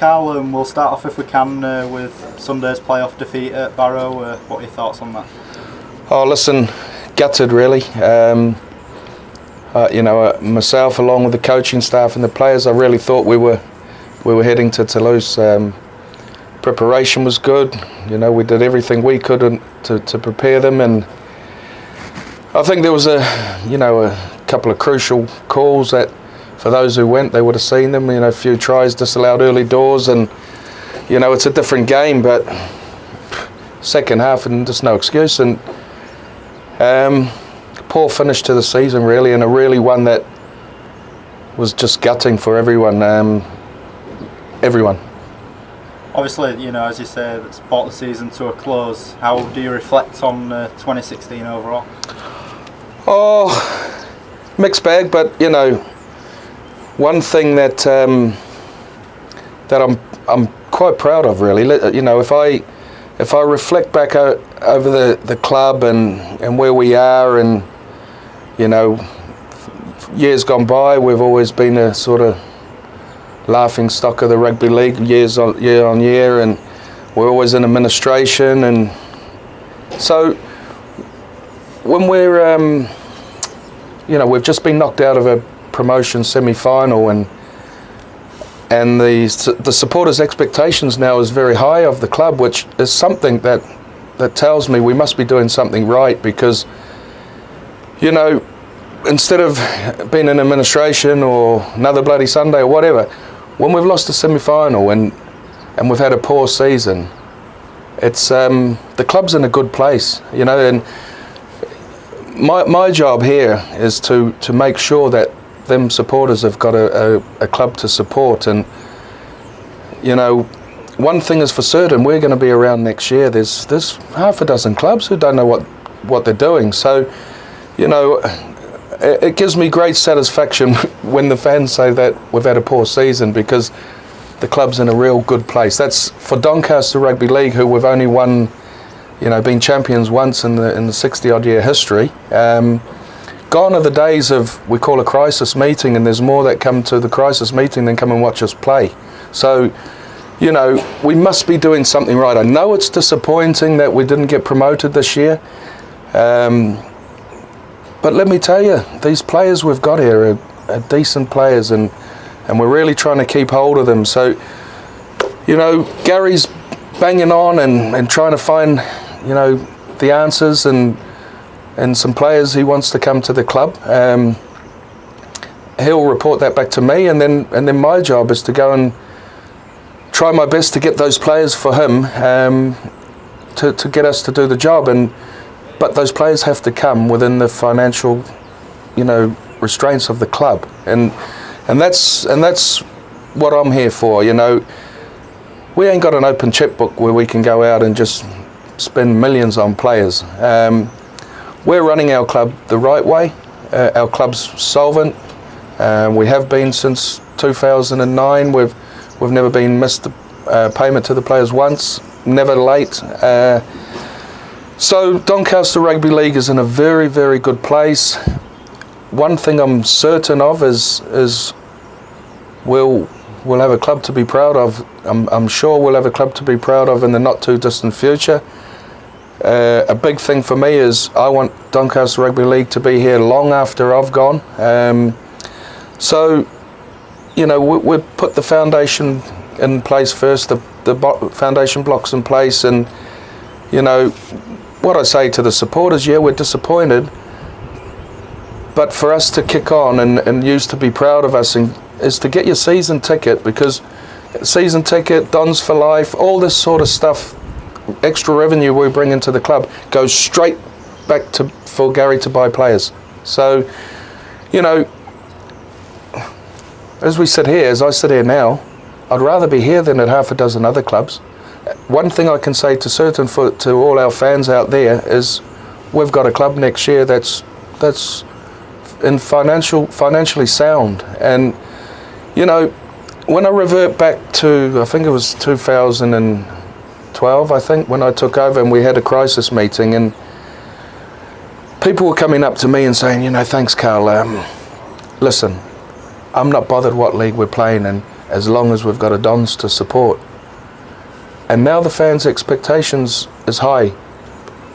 Carl, we'll start off if we can with Sunday's playoff defeat at Barrow. What are your thoughts on that? Oh, listen, gutted really. Myself along with the coaching staff and the players, I really thought we were heading to Toulouse. Preparation was good. We did everything we could to prepare them, and I think there was a couple of crucial calls that, for those who went, they would have seen them. A few tries disallowed early doors, and it's a different game. But second half, and just no excuse. And poor finish to the season, really, and a really one that was just gutting for everyone. Obviously, as you say, it's brought the season to a close. How do you reflect on 2016 overall? Oh, mixed bag, but one thing that I'm quite proud of, really. If I reflect back over the club and where we are, and years gone by, we've always been a sort of laughing stock of the rugby league year on year, and we're always in administration, and so when we're we've just been knocked out of a promotion semi-final, and the supporters' expectations now is very high of the club, which is something that tells me we must be doing something right, because instead of being in administration or another bloody Sunday or whatever, when we've lost a semi-final and we've had a poor season, it's the club's in a good place, and my job here is to make sure that them supporters have got a club to support. And one thing is for certain, we're going to be around next year. There's half a dozen clubs who don't know what they're doing, so it gives me great satisfaction when the fans say that we've had a poor season, because the club's in a real good place. That's for Doncaster Rugby League, who we've only won, been champions once in the 60-odd year history. Gone are the days of, we call a crisis meeting, and there's more that come to the crisis meeting than come and watch us play. So, we must be doing something right. I know it's disappointing that we didn't get promoted this year. But let me tell you, these players we've got here are decent players, and we're really trying to keep hold of them. So, Gary's banging on and trying to find, the answers and some players he wants to come to the club. He'll report that back to me, and then my job is to go and try my best to get those players for him, to get us to do the job. But those players have to come within the financial, restraints of the club, and that's what I'm here for. We ain't got an open checkbook where we can go out and just spend millions on players. We're running our club the right way. Our club's solvent. We have been since 2009. We've never been missed payment to the players once. Never late. So Doncaster Rugby League is in a very, very good place. One thing I'm certain of is we'll have a club to be proud of. I'm sure we'll have a club to be proud of in the not too distant future. A big thing for me is I want Doncaster Rugby League to be here long after I've gone. So, we put the foundation in place first, the foundation blocks in place, and what I say to the supporters, yeah, we're disappointed, but for us to kick on and used to be proud of us is to get your season ticket, because season ticket, Dons for life, all this sort of stuff, extra revenue we bring into the club goes straight back for Gary to buy players. So, as I sit here now, I'd rather be here than at half a dozen other clubs. One thing I can say to all our fans out there is we've got a club next year that's in financially sound. And when I revert back to, I think it was 2012, I think, when I took over and we had a crisis meeting, and people were coming up to me and saying, thanks, Carl, listen, I'm not bothered what league we're playing in. as long as we've got a Dons to support. And now the fans' expectations is high.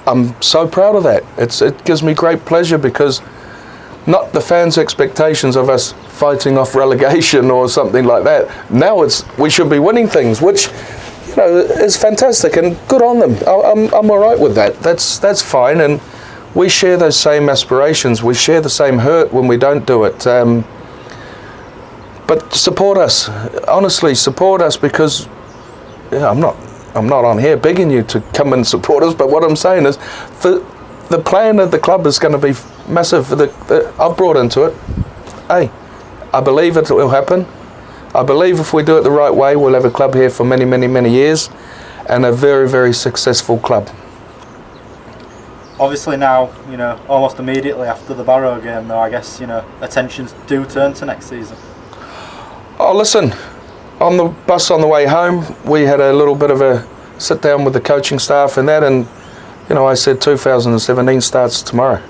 I'm so proud of that. It gives me great pleasure, because not the fans' expectations of us fighting off relegation or something like that. Now we should be winning things, which, you know, is fantastic, and good on them. I'm all right with that. That's fine, and we share those same aspirations. We share the same hurt when we don't do it. But support us, honestly, support us, because I'm not on here begging you to come and support us. But what I'm saying is, the plan of the club is going to be massive. I've brought into it. Hey, I believe it will happen. I believe if we do it the right way, we'll have a club here for many, many, many years, and a very, very successful club. Obviously now, you know, almost immediately after the Barrow game, though, I guess, you know, attentions do turn to next season. Oh, listen, on the bus on the way home, we had a little bit of a sit down with the coaching staff and that, and, you know, I said 2017 starts tomorrow.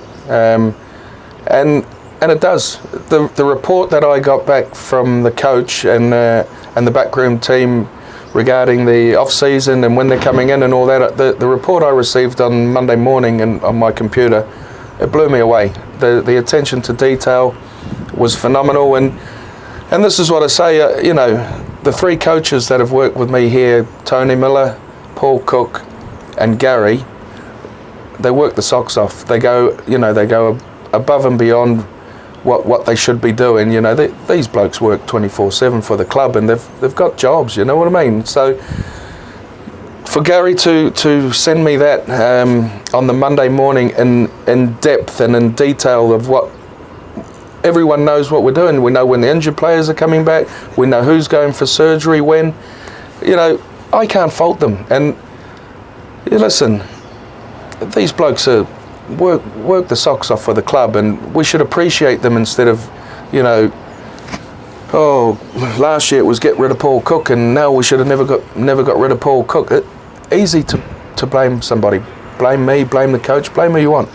And it does. The report that I got back from the coach and the backroom team regarding the off-season and when they're coming in and all that, the report I received on Monday morning and on my computer, it blew me away. The attention to detail was phenomenal, and this is what I say, you know, the three coaches that have worked with me here, Tony Miller, Paul Cook and Gary, they work the socks off. They go above and beyond what they should be doing. You know, these blokes work 24/7 for the club, and they've got jobs, you know what I mean? So for Gary to send me that on the Monday morning in depth and in detail of what everyone knows what we're doing. We know when the injured players are coming back, we know who's going for surgery when, you know, I can't fault them. And listen, these blokes are work the socks off for the club, and we should appreciate them instead of, you know, oh, last year it was get rid of Paul Cook, and now we should have never got rid of Paul Cook. Easy to blame somebody. Blame me, blame the coach, blame who you want.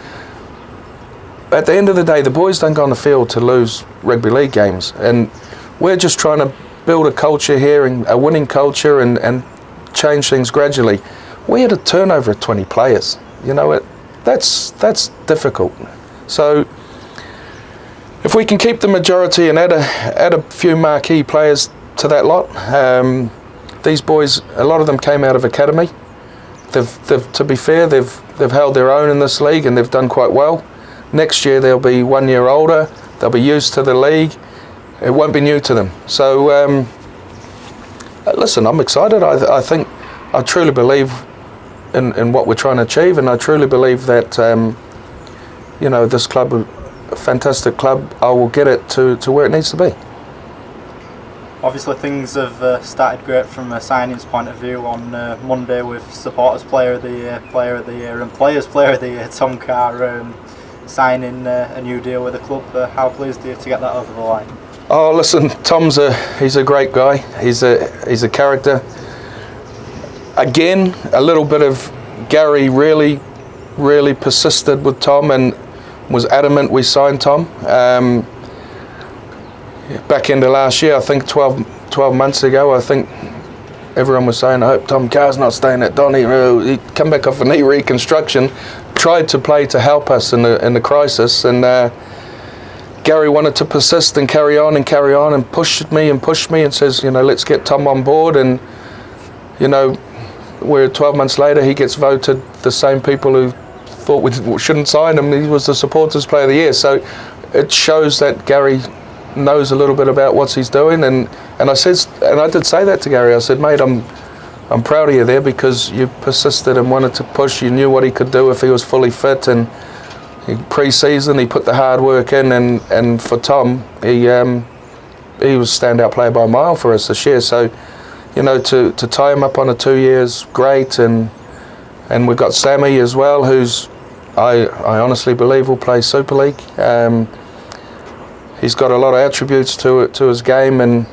At the end of the day, the boys don't go on the field to lose rugby league games, and we're just trying to build a culture here, and a winning culture, and change things gradually. We had a turnover of 20 players. You know, that's difficult. So if we can keep the majority and add a few marquee players to that lot, these boys, a lot of them came out of academy. They've to be fair, they've held their own in this league, and they've done quite well. Next year they'll be 1 year older. They'll be used to the league. It won't be new to them. So listen, I'm excited. I truly believe in what we're trying to achieve, and I truly believe that you know, this club, a fantastic club, I will get it to where it needs to be. Obviously things have started great from a signings point of view on Monday with Supporters Player of the Year, Player of the Year and Players Player of the Year, Tom Carr signing a new deal with the club. How pleased are you to get that over the line? Oh, listen, he's a great guy. He's a character. Again, a little bit of Gary really, really persisted with Tom and was adamant we signed Tom. Back into last year, I think 12 months ago, I think everyone was saying, I hope Tom Carr's not staying at Donny. He come back off a knee reconstruction, tried to play to help us in the crisis, and Gary wanted to persist and carry on and pushed me and says, you know, let's get Tom on board. And, you know, we're 12 months later, he gets voted the same people who thought we shouldn't sign him. He was the Supporters Player of the Year. So it shows that Gary knows a little bit about what he's doing, and I did say that to Gary. I said, mate, I'm proud of you there, because you persisted and wanted to push. You knew what he could do if he was fully fit, and pre-season he put the hard work in, and for Tom, he was standout player by a mile for us this year. So, you know, to tie him up on a 2 years, great, and we've got Sammy as well, who's I honestly believe will play Super League. He's got a lot of attributes to his game, and,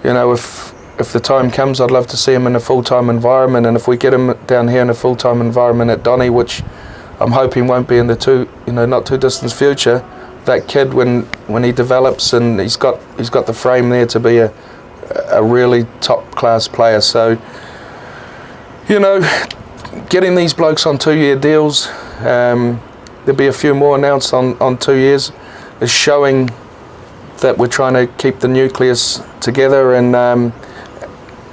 you know, if the time comes, I'd love to see him in a full-time environment. And if we get him down here in a full-time environment at Donny, which I'm hoping won't be in the not too distant future, that kid, when he develops and he's got the frame there to be a really top class player. So, you know, getting these blokes on 2-year deals, there'll be a few more announced on 2 years, is showing that we're trying to keep the nucleus together, and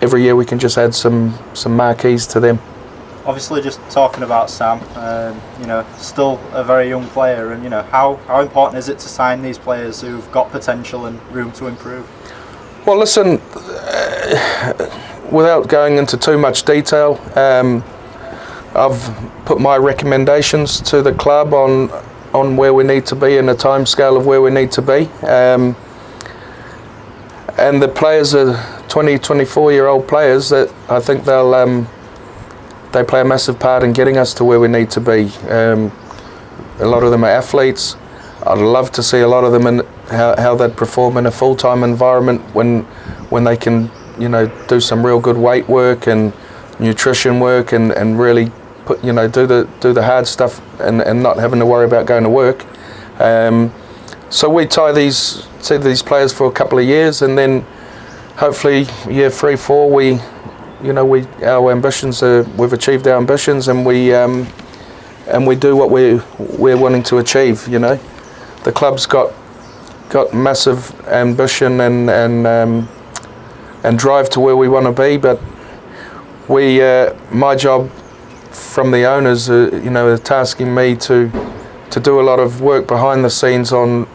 every year we can just add some marquees to them. Obviously, just talking about Sam, you know, still a very young player, and you know, how important is it to sign these players who've got potential and room to improve? Well, listen, without going into too much detail, I've put my recommendations to the club on where we need to be and the time scale of where we need to be. And the players are 20, 24-year-old players that I think they play a massive part in getting us to where we need to be. A lot of them are athletes. I'd love to see a lot of them in how they'd perform in a full-time environment when they can, you know, do some real good weight work and nutrition work and really put, you know, do the hard stuff and not having to worry about going to work. So we tie these players for a couple of years, and then hopefully year 3, 4 our ambitions we've achieved our ambitions, and we do what we're wanting to achieve. You know, the club's got massive ambition and drive to where we want to be, but my job from the owners, you know, are tasking me to do a lot of work behind the scenes on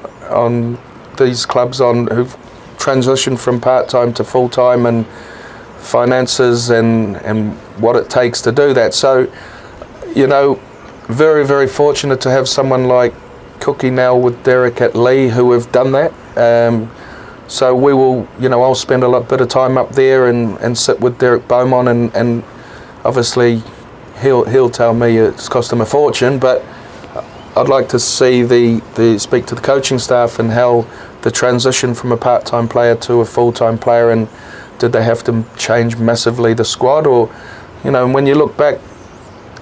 these clubs who've transitioned from part-time to full-time, and finances and what it takes to do that. So, you know, very, very fortunate to have someone like Cookie now with Derek at Lee who have done that. So we will, you know, I'll spend a bit of time up there and sit with Derek Beaumont, and obviously he'll tell me it's cost him a fortune, but I'd like to see speak to the coaching staff and how the transition from a part-time player to a full-time player, and did they have to change massively the squad, or, you know, when you look back,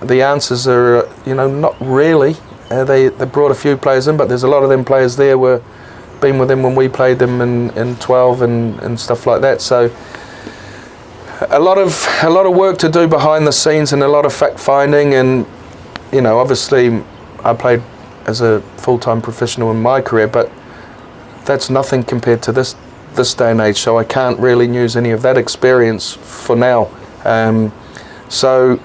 the answers are, you know, not really. They brought a few players in, but there's a lot of them players there were been with them when we played them in 12 and stuff like that. So a lot of work to do behind the scenes, and a lot of fact finding, and, you know, obviously I played as a full-time professional in my career, but that's nothing compared to this day and age, so I can't really use any of that experience for now. So,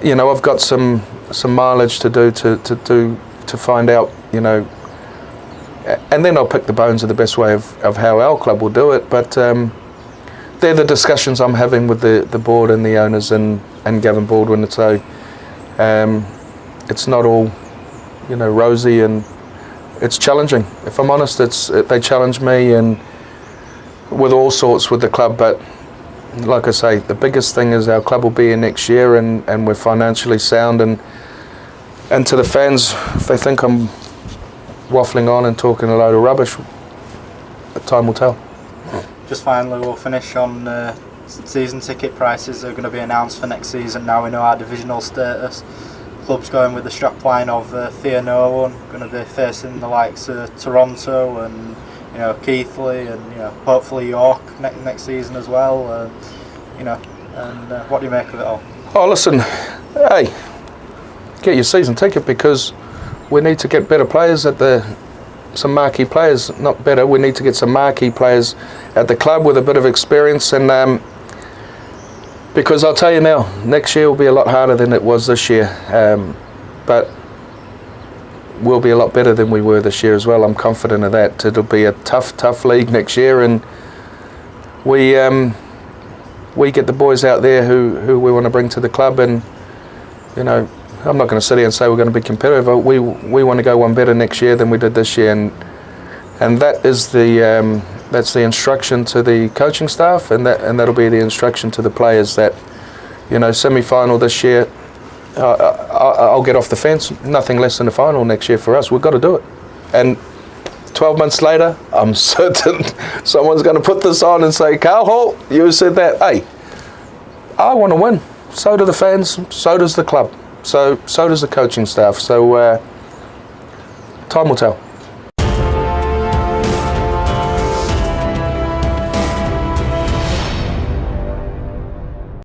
you know, I've got some mileage to do to find out, you know, and then I'll pick the bones of the best way of how our club will do it. But they're the discussions I'm having with the board and the owners and Gavin Baldwin. So it's not all, you know, rosy, and it's challenging. If I'm honest, they challenge me and with all sorts with the club. But like I say, the biggest thing is our club will be here next year, and we're financially sound. And to the fans, if they think I'm waffling on and talking a load of rubbish, time will tell. Just finally, we'll finish on season ticket prices are going to be announced for next season. Now we know our divisional status. Club's going with the strapline of Thea Nolan, going to be facing the likes of Toronto and, you know, Keighley, and, you know, hopefully York next season as well. You know, and what do you make of it all? Oh, listen, hey, get your season ticket, because we need to get better players some marquee players, not better. We need to get some marquee players at the club with a bit of experience, and because I'll tell you now, next year will be a lot harder than it was this year, but we'll be a lot better than we were this year as well. I'm confident of that. It'll be a tough league next year, and we get the boys out there who we want to bring to the club, and, you know, I'm not going to sit here and say we're going to be competitive. We want to go one better next year than we did this year, and that is that's the instruction to the coaching staff, and that'll be the instruction to the players, that, you know, semi-final this year, I'll get off the fence. Nothing less than a final next year for us. We've got to do it. And 12 months later, I'm certain someone's going to put this on and say, Carl Hall, you said that. Hey, I want to win. So do the fans. So does the club. So does the coaching staff. So time will tell.